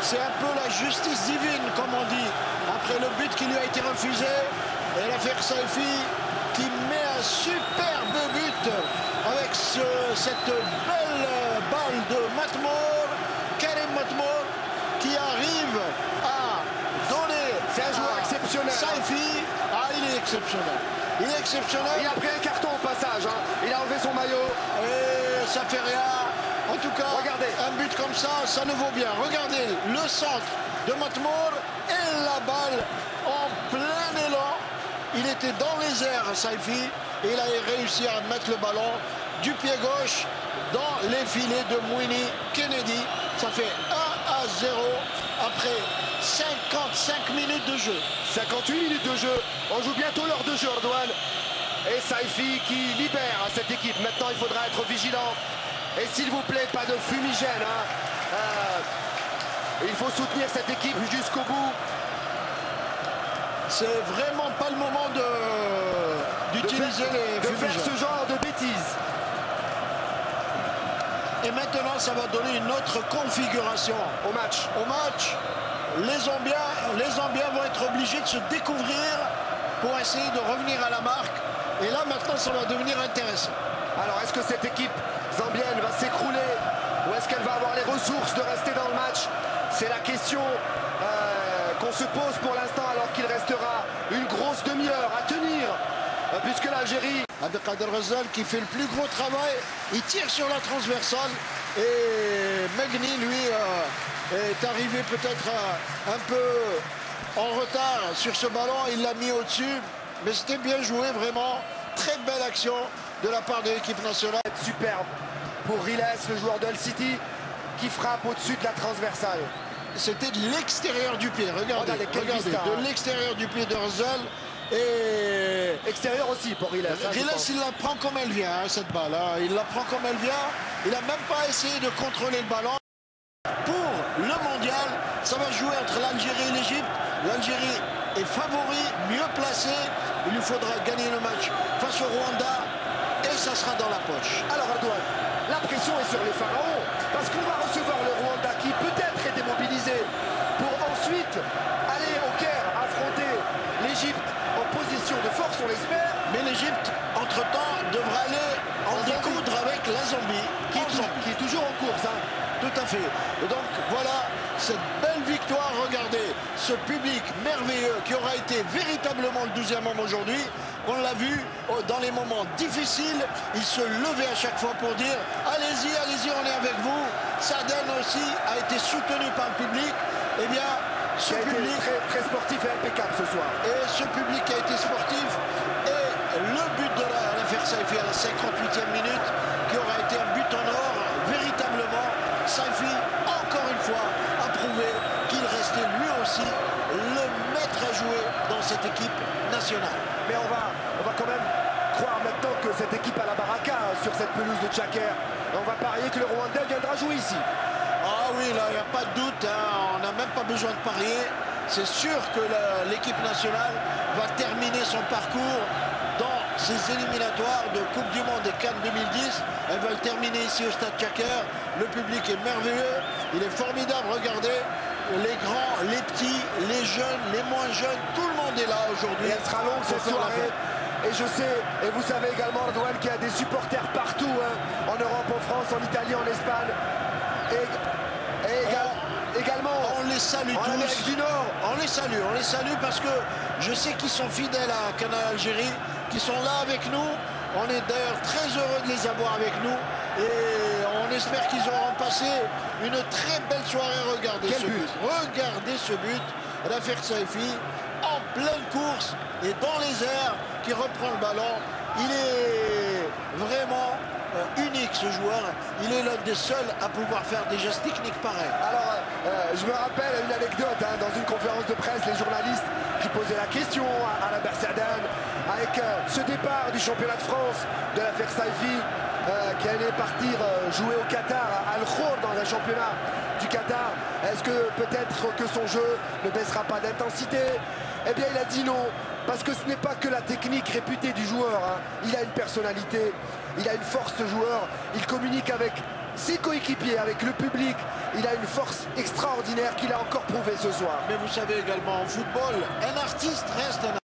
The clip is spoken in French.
C'est un peu la justice divine, comme on dit, après le but qui lui a été refusé. Et l'affaire Saifi qui met un superbe but avec cette belle balle de Matmour, Karim Matmour, qui arrive à donner. C'est un joueur exceptionnel. Saifi, il est exceptionnel. Il est exceptionnel. Il a pris un carton au passage. Il a enlevé son maillot. Et ça fait rien. En tout cas, regardez, un but comme ça nous vaut bien. Regardez le centre de Matmour et la balle en plein élan. Il était dans les airs, Saifi, et il a réussi à mettre le ballon du pied gauche dans les filets de Mouini Kennedy. Ça fait 1-0 après 55 minutes de jeu. 58 minutes de jeu. On joue bientôt l'heure de jeu, Redouane. Et Saifi qui libère cette équipe. Maintenant, il faudra être vigilant. Et s'il vous plaît, pas de fumigène. Il faut soutenir cette équipe jusqu'au bout. C'est vraiment pas le moment d'utiliser les fumigènes. De faire ce genre de bêtises. Et maintenant, ça va donner une autre configuration au match. Les Zambiens vont être obligés de se découvrir pour essayer de revenir à la marque. Et là, maintenant, ça va devenir intéressant. Alors, est-ce que cette équipe zambienne va s'écrouler ou est-ce qu'elle va avoir les ressources de rester dans le match? C'est la question qu'on se pose pour l'instant, alors qu'il restera une grosse demi-heure à tenir, puisque l'Algérie... Abdelkader Ghazal qui fait le plus gros travail, il tire sur la transversale et Megni, lui, est arrivé peut-être un peu en retard sur ce ballon, il l'a mis au-dessus, mais c'était bien joué, vraiment, très belle action de la part de l'équipe nationale. Superbe pour Riles, le joueur de Hull City, qui frappe au-dessus de la transversale. C'était de l'extérieur du pied, regardez, de l'extérieur du pied de Ghazal. Et extérieur aussi pour Riles. Riles, il la prend comme elle vient, cette balle. Il la prend comme elle vient. Il n'a même pas essayé de contrôler le ballon. Pour le mondial, ça va jouer entre l'Algérie et l'Égypte. L'Algérie est favori, mieux placée. Il lui faudra gagner le match face au Rwanda. Et ça sera dans la poche. Alors, Redouane, la pression est sur les pharaons. Parce qu'on va recevoir le Rwanda qui peut-être est démobilisé pour ensuite aller au Caire affronter l'Égypte en position de force, on l'espère. Mais l'Égypte, entre-temps, devra aller en découdre avec la Zambie, qui est toujours en course. Tout à fait. Et donc, voilà cette belle victoire. Regardez, ce public merveilleux qui aura été véritablement le 12e homme aujourd'hui. On l'a vu dans les moments difficiles. Il se levait à chaque fois pour dire « Allez-y, allez-y, on est avec vous ». Saden aussi a été soutenu par le public. Eh bien, ce public très sportif et impeccable ce soir. Et ce public a été sportif. Et le but de l'affaire Saifi à la 58e minute, qui aura été un but en or, véritablement, Saifi, encore une fois, a prouvé qu'il restait lui aussi le maître à jouer dans cette équipe nationale. Mais on va quand même croire maintenant que cette équipe a la baraka sur cette pelouse de Tchaker. Et on va parier que le Rwanda viendra jouer ici. Ah oui, là, il n'y a pas de doute, on n'a même pas besoin de parier. C'est sûr que l'équipe nationale va terminer son parcours dans ces éliminatoires de Coupe du Monde et Cannes 2010. Elle va le terminer ici au Stade Tchaker. Le public est merveilleux, il est formidable, regardez. Les grands, les petits, les jeunes, les moins jeunes, tout le monde est là aujourd'hui. Et elle sera longue cette soirée. Et je sais, et vous savez également, Redouane, qu'il y a des supporters partout, en Europe, en France, en Italie, en Espagne. Également on les salue en tous. Amérique du Nord. On les salue parce que je sais qu'ils sont fidèles à Canal Algérie, qui sont là avec nous. On est d'ailleurs très heureux de les avoir avec nous et on espère qu'ils auront passé une très belle soirée. Regardez ce but. Regardez ce but. Rafik Saifi en pleine course et dans les airs qui reprend le ballon. Il est vraiment unique ce joueur, il est l'un des seuls à pouvoir faire des gestes techniques pareils. Alors je me rappelle une anecdote dans une conférence de presse, les journalistes qui posaient la question à la Bersadan avec ce départ du championnat de France de l'affaire Saifi qui allait partir jouer au Qatar, à Al-Khor dans un championnat du Qatar. Est-ce que peut-être que son jeu ne baissera pas d'intensité? Eh bien il a dit non, parce que ce n'est pas que la technique réputée du joueur, il a une personnalité, il a une force ce joueur, il communique avec ses coéquipiers, avec le public. Il a une force extraordinaire qu'il a encore prouvé ce soir. Mais vous savez également en football, un artiste reste un artiste.